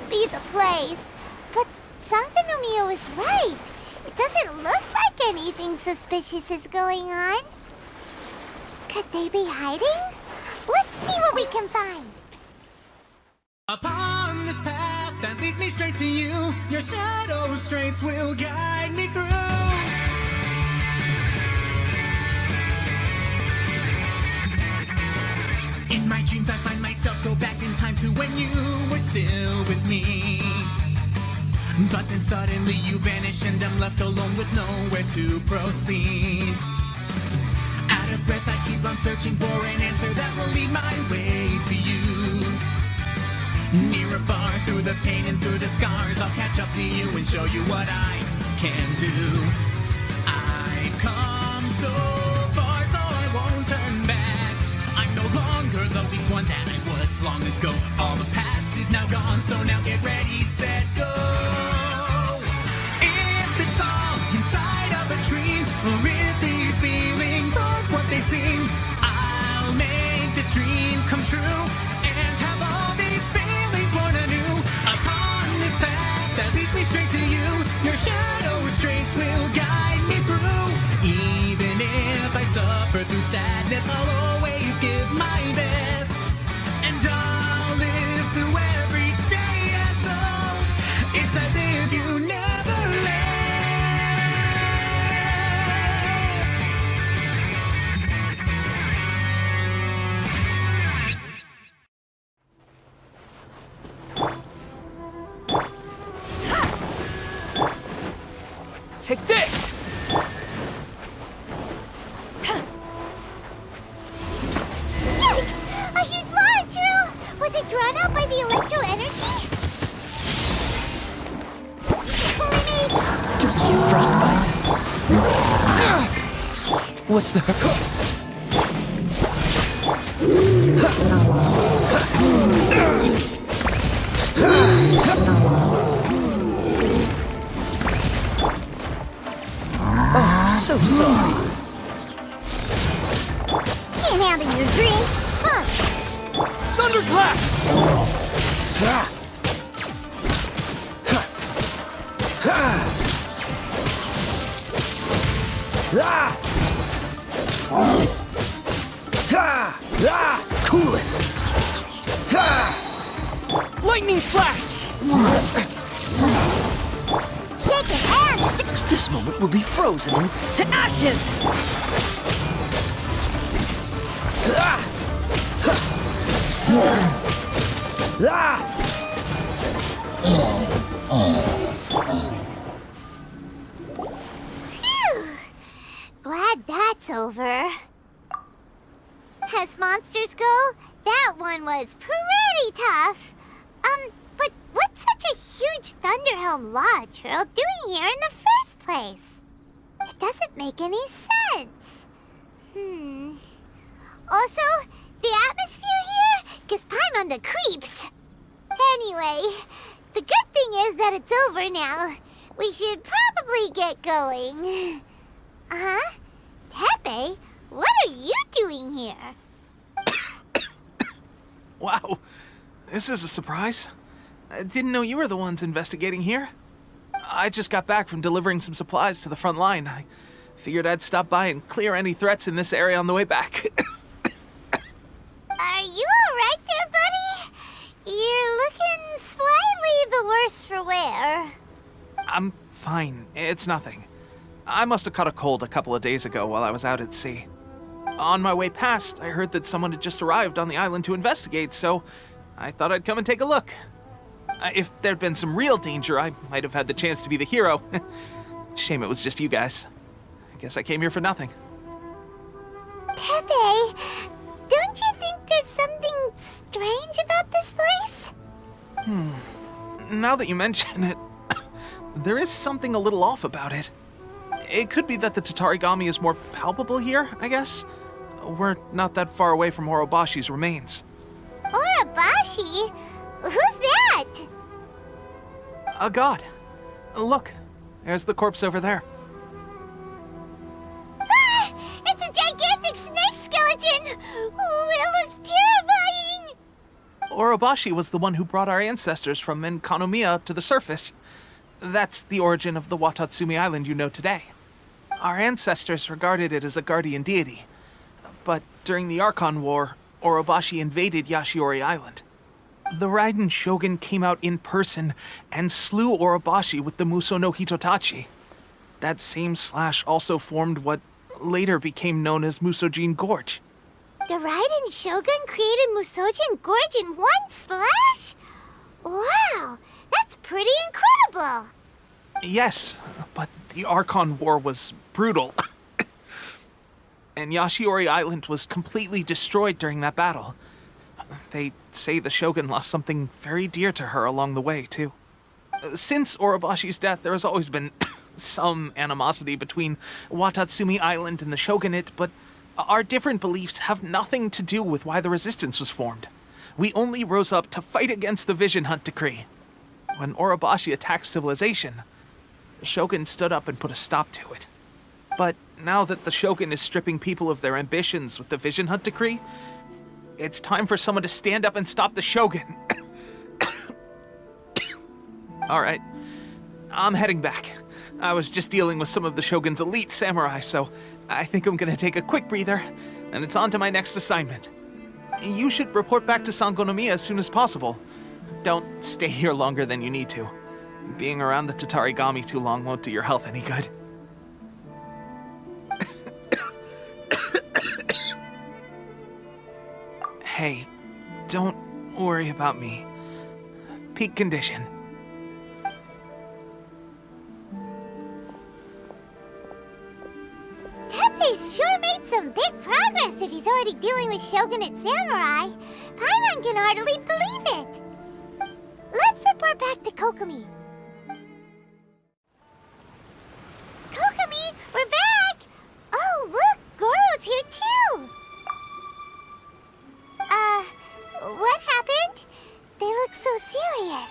be the place. But Sankanomiya was right. It doesn't look like anything suspicious is going on. Could they be hiding? Let's see what we can find. Upon this path that leads me straight to you, your shadow's trace will guide me through. In my dreams I find myself go back in time to when you were still with me. But then suddenly you vanish and I'm left alone with nowhere to proceed. Out of breath I keep on searching for an answer that will lead my way to you. Near or far, through the pain and through the scars, I'll catch up to you and show you what I can do. I've come so far, so I won't turn back. I'm no longer the weak one that I was long ago. All the past is now gone, so now get ready, set, go. If it's all inside of a dream, or if these feelings are what they seem, I'll make this dream come true and have all these feelings born anew. Upon this path that leads me straight to you, your shadow's trace will guide me through. Even if I suffer through sadness, I'll always give my best, and I'll live through every day as though it's as if you never left. Take this! Yikes! A huge launch, Drew! Was it drawn out by the electro energy? Pulling me! Do you frostbite? What's the... Oh, so sorry. Can't handle your dream, huh? Thunderclap! Cool it! Lightning slash! Shaking hands! This moment will be frozen into ashes! Phew! Glad that's over. As monsters go, that one was pretty tough. But what's such a huge Thunderhelm Lodge Earl doing here in the first place? It doesn't make any sense. Also, the atmosphere here gives Paimon the creeps. Anyway, the good thing is that it's over now. We should probably get going. Teppei, what are you doing here? Wow, this is a surprise. I didn't know you were the ones investigating here. I just got back from delivering some supplies to the front line. I figured I'd stop by and clear any threats in this area on the way back. Are you alright there, buddy? You're looking slightly the worse for wear. I'm fine. It's nothing. I must have caught a cold a couple of days ago while I was out at sea. On my way past, I heard that someone had just arrived on the island to investigate, so I thought I'd come and take a look. If there'd been some real danger, I might have had the chance to be the hero. Shame it was just you guys. I guess I came here for nothing. Teppei, don't you think there's something strange about this place? Now that you mention it, there is something a little off about it. It could be that the Tatarigami is more palpable here, I guess. We're not that far away from Orobashi's remains. Orobashi? Who's that? A god. Look, there's the corpse over there. Ah! It's a gigantic snake skeleton! Oh, it looks terrifying! Orobashi was the one who brought our ancestors from Enkanomiya up to the surface. That's the origin of the Watatsumi Island you know today. Our ancestors regarded it as a guardian deity. But during the Archon War, Orobashi invaded Yashiori Island. The Raiden Shogun came out in person and slew Orobashi with the Muso no Hitotachi. That same slash also formed what later became known as Musojin Gorge. The Raiden Shogun created Musojin Gorge in one slash? Wow, that's pretty incredible! Yes, but the Archon War was brutal. And Yashiori Island was completely destroyed during that battle. They say the Shogun lost something very dear to her along the way, too. Since Orobashi's death, there has always been some animosity between Watatsumi Island and the Shogunate, but our different beliefs have nothing to do with why the resistance was formed. We only rose up to fight against the Vision Hunt Decree. When Orobashi attacked civilization, the Shogun stood up and put a stop to it. But now that the Shogun is stripping people of their ambitions with the Vision Hunt Decree, it's time for someone to stand up and stop the Shogun. Alright, I'm heading back. I was just dealing with some of the Shogun's elite samurai, so I think I'm gonna take a quick breather, and it's on to my next assignment. You should report back to Sangonomiya as soon as possible. Don't stay here longer than you need to. Being around the Tatarigami too long won't do your health any good. Hey, don't worry about me. Peak condition. Teppei's sure made some big progress if he's already dealing with Shogunate samurai. Paimon can hardly believe it. Let's report back to Kokomi. Kokomi, we're back! Oh, look, Gorou's here too! What happened? They look so serious.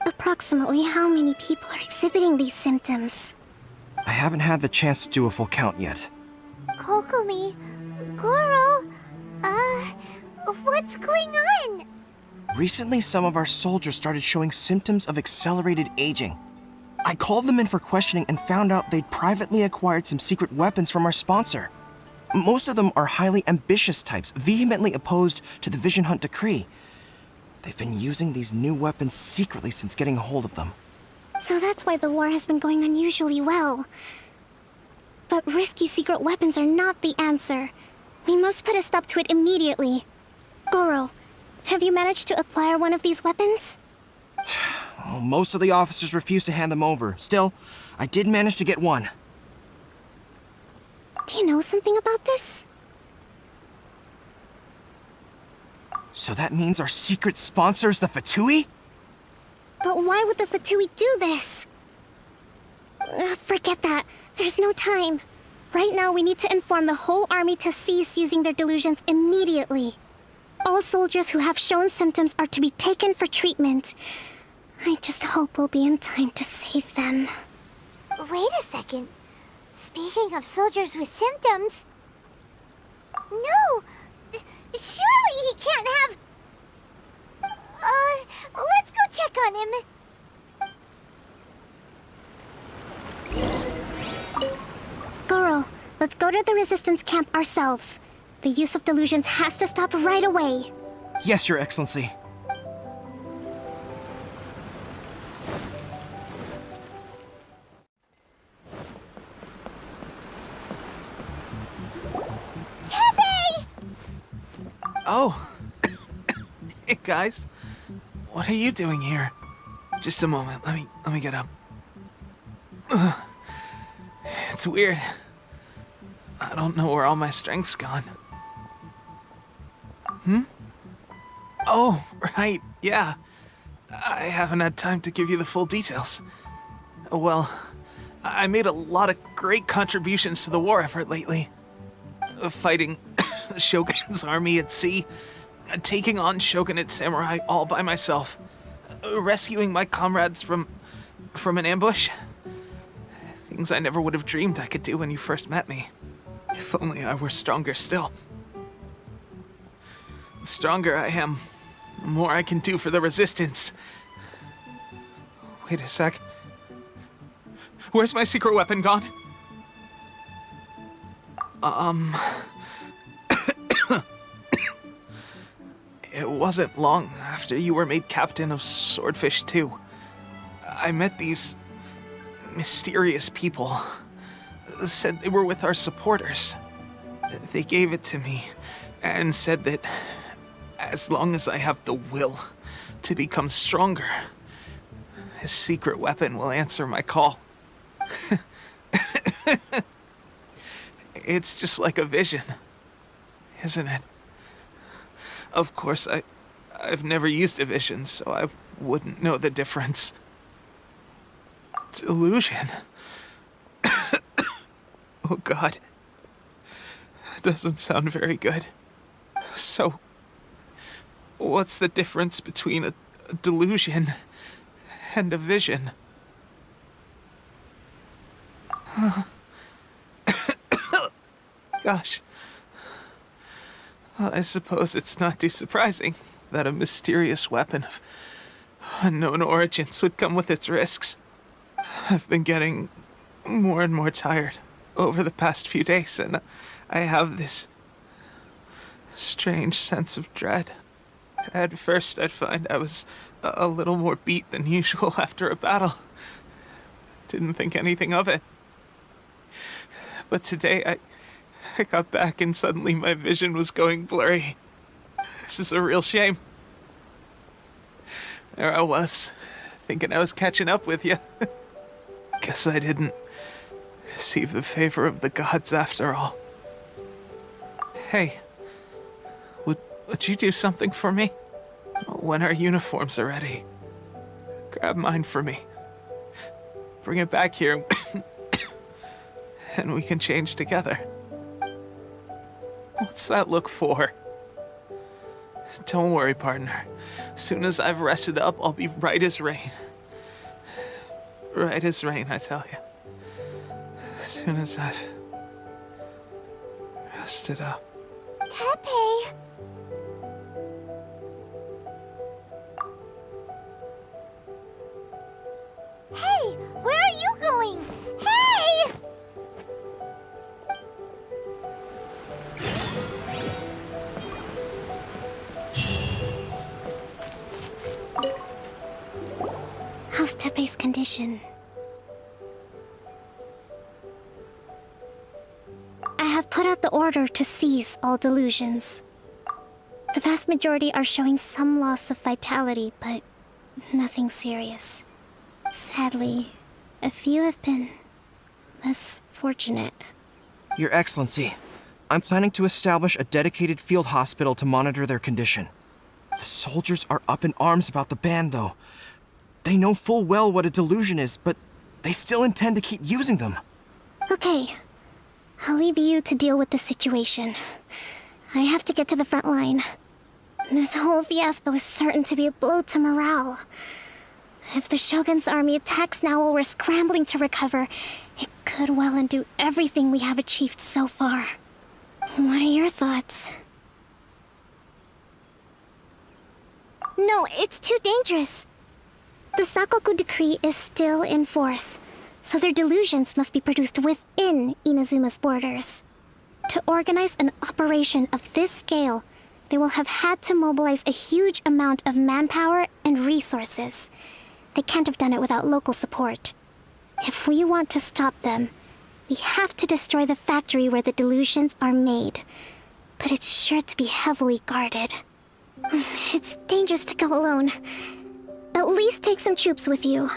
Approximately how many people are exhibiting these symptoms? I haven't had the chance to do a full count yet. Kokomi, Gorou, what's going on? Recently, some of our soldiers started showing symptoms of accelerated aging. I called them in for questioning and found out they'd privately acquired some secret weapons from our sponsor. Most of them are highly ambitious types, vehemently opposed to the Vision Hunt Decree. They've been using these new weapons secretly since getting a hold of them. So that's why the war has been going unusually well. But risky secret weapons are not the answer. We must put a stop to it immediately. Gorou, have you managed to acquire one of these weapons? Oh, most of the officers refuse to hand them over. Still, I did manage to get one. Do you know something about this? So that means our secret sponsor is the Fatui? But why would the Fatui do this? Forget that. There's no time. Right now, we need to inform the whole army to cease using their delusions immediately. All soldiers who have shown symptoms are to be taken for treatment. I just hope we'll be in time to save them. Wait a second. Speaking of soldiers with symptoms... No! Surely he can't have... let's go check on him. Gorou, let's go to the resistance camp ourselves. The use of delusions has to stop right away. Yes, Your Excellency. Teppei! Oh. Hey, guys. What are you doing here? Just a moment. Let me get up. It's weird. I don't know where all my strength's gone. Oh, right, yeah. I haven't had time to give you the full details. Well, I made a lot of great contributions to the war effort lately. Fighting the Shogun's army at sea, taking on Shogunate samurai all by myself, rescuing my comrades from an ambush. Things I never would have dreamed I could do when you first met me. If only I were stronger still. The stronger I am, the more I can do for the Resistance. Wait a sec. Where's my secret weapon gone? It wasn't long after you were made captain of Swordfish 2. I met these mysterious people. Said they were with our supporters. They gave it to me and said that as long as I have the will to become stronger, his secret weapon will answer my call. It's just like a vision, isn't it? Of course, I've never used a vision, so I wouldn't know the difference. Delusion. Oh God. Doesn't sound very good. So, what's the difference between a delusion and a vision? Gosh. Well, I suppose it's not too surprising that a mysterious weapon of unknown origins would come with its risks. I've been getting more and more tired over the past few days, and I have this strange sense of dread. At first, I'd find I was a little more beat than usual after a battle. Didn't think anything of it. But today, I got back and suddenly my vision was going blurry. This is a real shame. There I was, thinking I was catching up with you. Guess I didn't receive the favor of the gods after all. Hey, would you do something for me? When our uniforms are ready, grab mine for me. Bring it back here, and we can change together. What's that look for? Don't worry, partner. As soon as I've rested up, I'll be right as rain. Right as rain, I tell you. As soon as I've rested up. Teppei! Hey, where are you going? Hey! How's Teppei's condition? I have put out the order to seize all delusions. The vast majority are showing some loss of vitality, but nothing serious. Sadly, a few have been less fortunate. Your Excellency, I'm planning to establish a dedicated field hospital to monitor their condition. The soldiers are up in arms about the ban, though. They know full well what a delusion is, but they still intend to keep using them. Okay, I'll leave you to deal with the situation. I have to get to the front line. This whole fiasco is certain to be a blow to morale. If the Shogun's army attacks now while we're scrambling to recover, it could well undo everything we have achieved so far. What are your thoughts? No, it's too dangerous. The Sakoku decree is still in force, so their delusions must be produced within Inazuma's borders. To organize an operation of this scale, they will have had to mobilize a huge amount of manpower and resources. They can't have done it without local support. If we want to stop them, we have to destroy the factory where the delusions are made. But it's sure to be heavily guarded. It's dangerous to go alone. At least take some troops with you.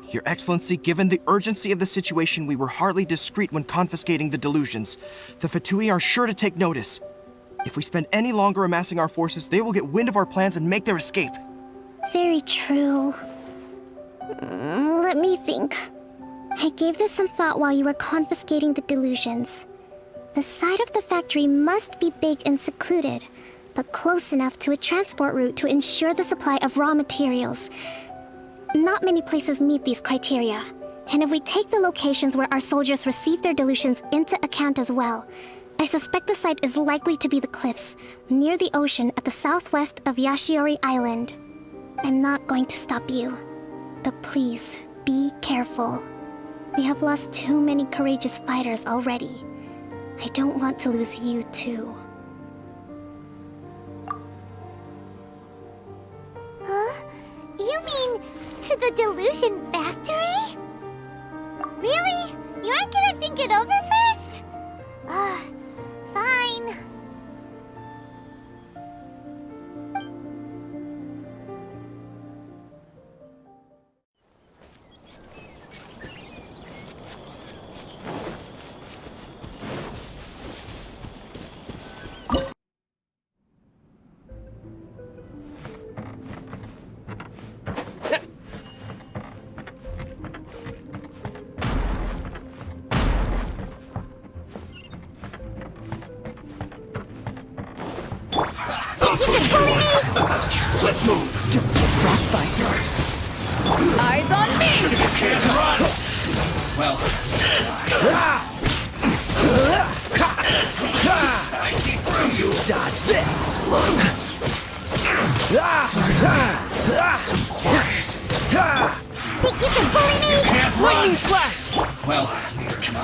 Your Excellency, given the urgency of the situation, we were hardly discreet when confiscating the delusions. The Fatui are sure to take notice. If we spend any longer amassing our forces, they will get wind of our plans and make their escape. Very true. Let me think. I gave this some thought while you were confiscating the delusions. The side of the factory must be big and secluded, but close enough to a transport route to ensure the supply of raw materials. Not many places meet these criteria, and if we take the locations where our soldiers receive their delusions into account as well, I suspect the site is likely to be the cliffs, near the ocean at the southwest of Yashiori Island. I'm not going to stop you, but please, be careful. We have lost too many courageous fighters already. I don't want to lose you too. Huh? You mean to the Delusion Factory? Really? You aren't gonna think it over first? Fine. Let's move. Don't get frostbite. Eyes on me! You can't run! Well, I see through you. Dodge this. Quiet. Think you can bully me? Can't run! Lightning flash! Well, neither can I.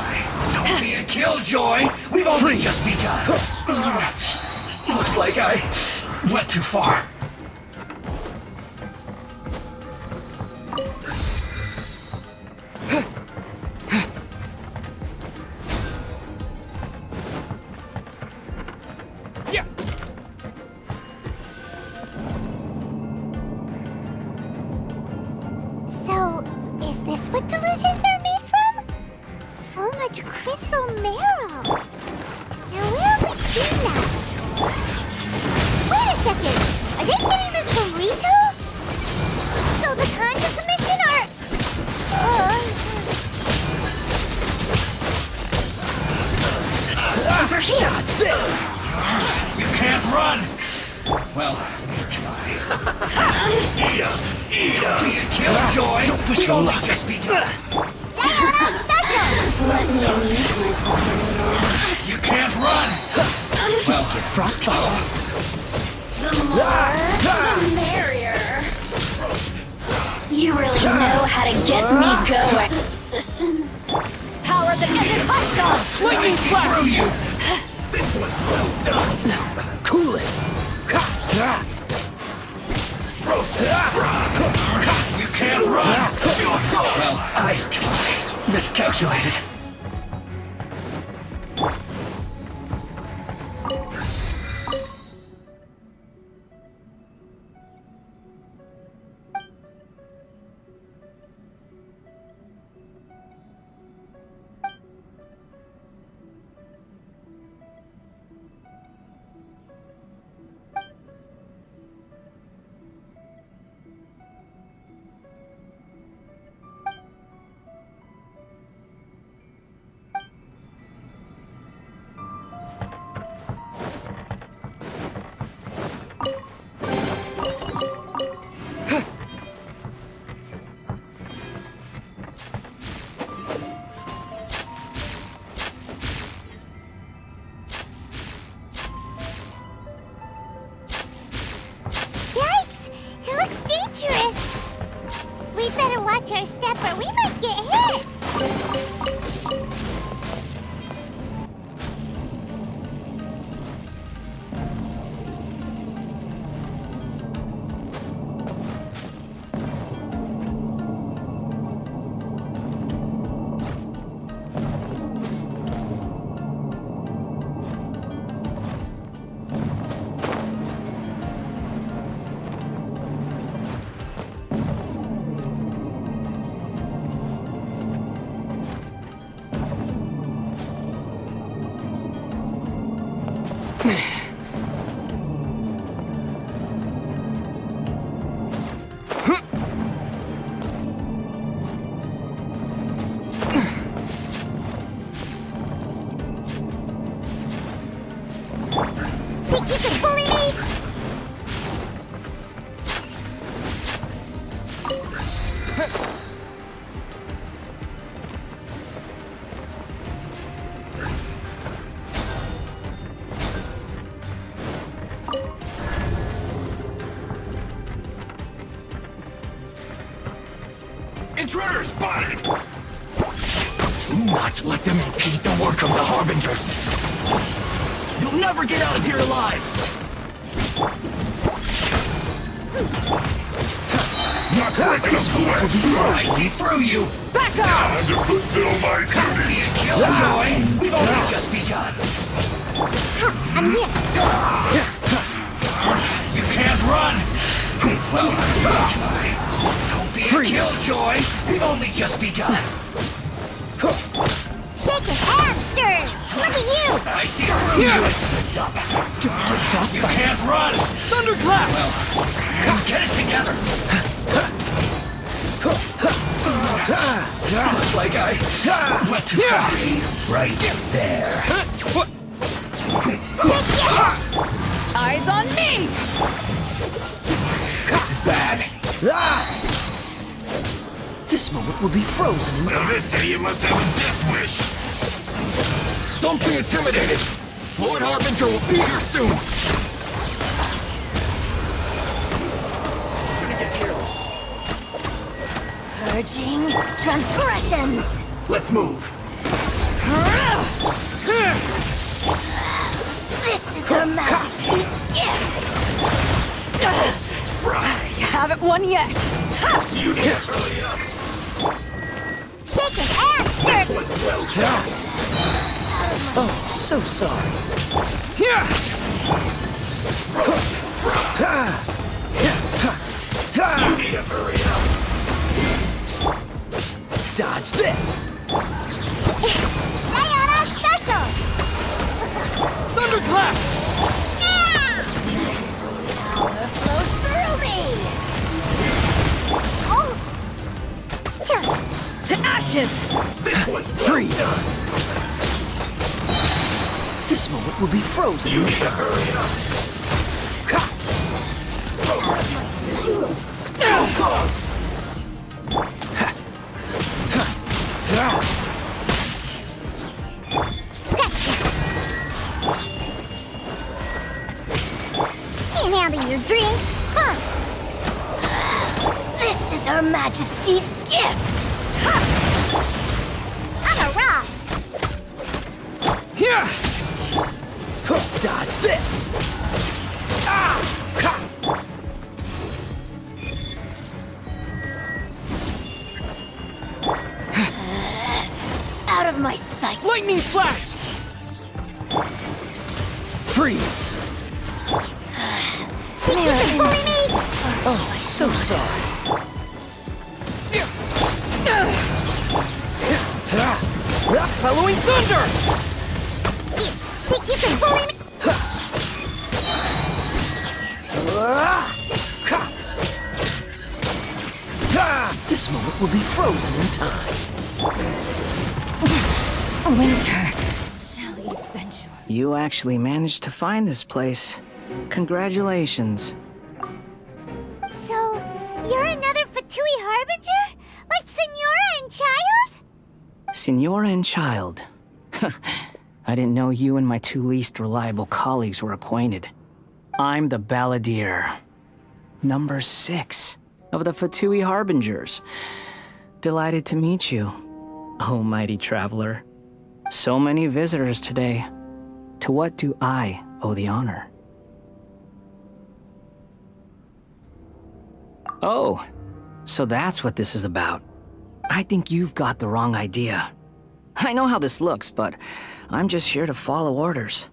Don't be a killjoy. We've only just begun. Looks like I went too far. Yeah. So, is this what delusions are made from? So much crystal marrow. Now where have we seen that? Wait a second. Are they getting this from Rito? So the Contra Commission are... Dodge this. You can't run! Well, neither can I. Don't be a killjoy! Don't push We've your only luck. just begun. Let me amuse myself a little. You can't run! Well, Get frostbite. The more, the merrier. You really know how to get me going. Assistance. Power the ended Archon! I Lightning see flash! through you! This was well done! Cool it. You can't run! Well, I miscalculated. Yikes! It looks dangerous! We'd better watch our step or we might get hit! Think you can bully me? Harbinger spotted! Do not let them impede the work of the Harbingers! You'll never get out of here alive! Not quick enough to let I see through you! Back up! Time to fulfill my duty! Be a killjoy! We've only just begun! I'm here. You can't run! Well, don't be a killjoy! We've only just begun! Shaken and stirred. Look at you. I see through you! It's slipped up! Don't get fast, you can't run! Thunderclap! Well, get it together! Looks like I went too far. Right there. Eyes on me! This is bad. This moment will be frozen in Now this idiot must have a death wish. Don't be intimidated. Lord Harbinger will be here soon. Shouldn't get careless. Purging transgressions. Let's move. This is Her Majesty's gift. You haven't won yet. You need to hurry up. Shaken and stirred. What's well done. Oh, so sorry. You need to hurry up. Dodge this. Diana special. Thunderclap! Power flows through me. Oh. To ashes! This one's Freeze. This moment will be frozen. You need to hurry up. Scratch that. Can't handle your drink, huh? This is Her Majesty's gift. I'm a rock. Dodge this. Out of my sight. Lightning flash! Freeze. You're pulling me. Oh, so sorry. Halloween thunder! Think you can bully me? This moment will be frozen in time. Winter, shall we venture? You actually managed to find this place. Congratulations. So, you're another Fatui Harbinger? Like Senora and Child? Senora and Child. I didn't know you and my two least reliable colleagues were acquainted. I'm the Balladeer. Number 6 of the Fatui Harbingers. Delighted to meet you, oh mighty traveler. So many visitors today. To what do I owe the honor? Oh, so that's what this is about. I think you've got the wrong idea. I know how this looks, but I'm just here to follow orders.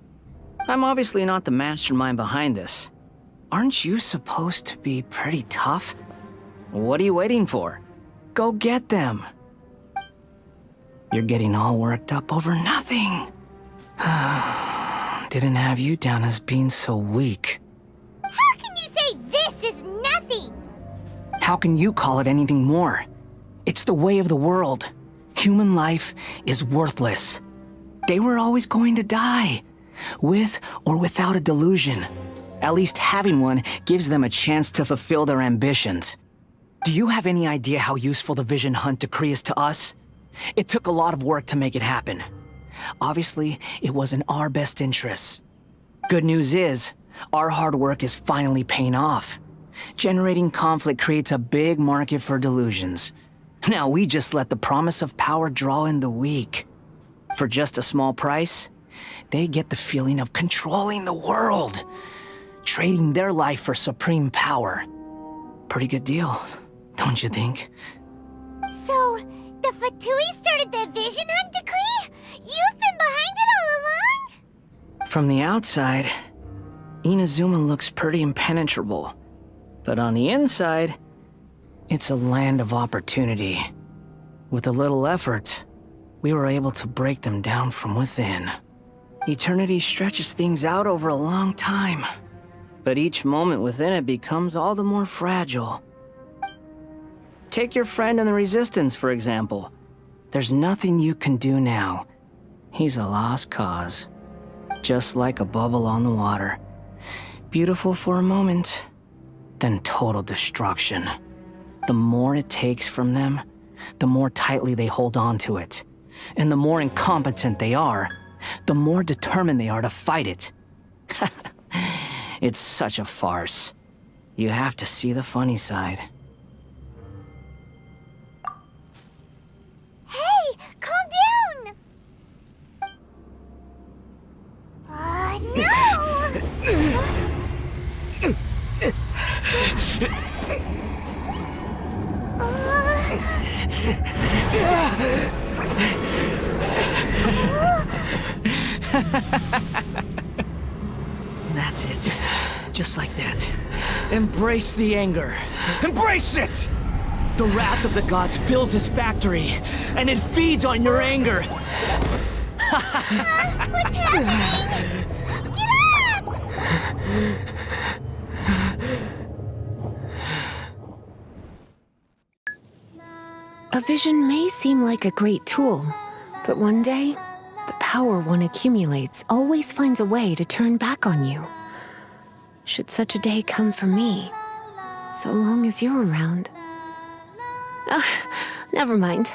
I'm obviously not the mastermind behind this. Aren't you supposed to be pretty tough? What are you waiting for? Go get them. You're getting all worked up over nothing. Didn't have you down as being so weak. How can you say this is nothing? How can you call it anything more? It's the way of the world. Human life is worthless. They were always going to die, with or without a delusion. At least having one gives them a chance to fulfill their ambitions. Do you have any idea how useful the Vision Hunt decree is to us? It took a lot of work to make it happen. Obviously, it was in our best interests. Good news is, our hard work is finally paying off. Generating conflict creates a big market for delusions. Now we just let the promise of power draw in the weak. For just a small price, they get the feeling of controlling the world, trading their life for supreme power. Pretty good deal, don't you think? So, the Fatui started the Vision Hunt decree? You've been behind it all along? From the outside, Inazuma looks pretty impenetrable. But on the inside, it's a land of opportunity. With a little effort, we were able to break them down from within. Eternity stretches things out over a long time, but each moment within it becomes all the more fragile. Take your friend in the Resistance, for example. There's nothing you can do now. He's a lost cause. Just like a bubble on the water. Beautiful for a moment, then total destruction. The more it takes from them, the more tightly they hold on to it. And the more incompetent they are, the more determined they are to fight it. It's such a farce. You have to see the funny side. Hey, calm down! No! That's it. Just like that. Embrace the anger. Embrace it! The wrath of the gods fills this factory, and it feeds on your anger. What's happening? Get up! A vision may seem like a great tool, but one day, the power one accumulates always finds a way to turn back on you. Should such a day come for me, so long as you're around. Never mind.